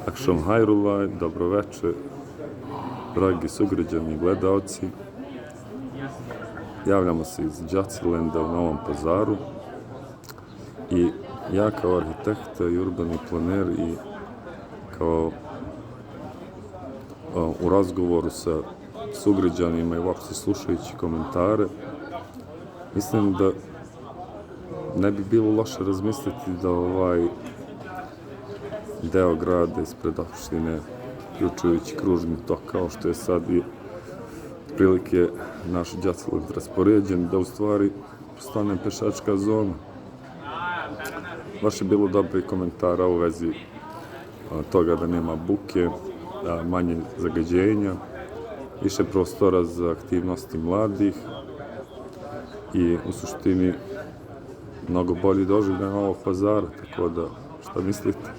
Akšom hajrulaj, dobro večer, dragi sugrađani i gledalci. Javljamo se iz Đacilenda u Novom Pazaru i ja kao arhitekta i urbani planer i kao u razgovoru sa sugrađanima i uopšte slušajući komentare, mislim da ne bi bilo loše razmisliti da ovaj deo grada ispred opštine, uključujući kružni tok, kao što je sad i prilike naš Đacilend raspoređen, da u stvari postane pešačka zona. Baš je bilo dobro i komentara u vezi toga da nema buke, manje zagađenja, više prostora za aktivnosti mladih i u suštini mnogo bolji doživljaj Novog Pazara, tako da šta mislite?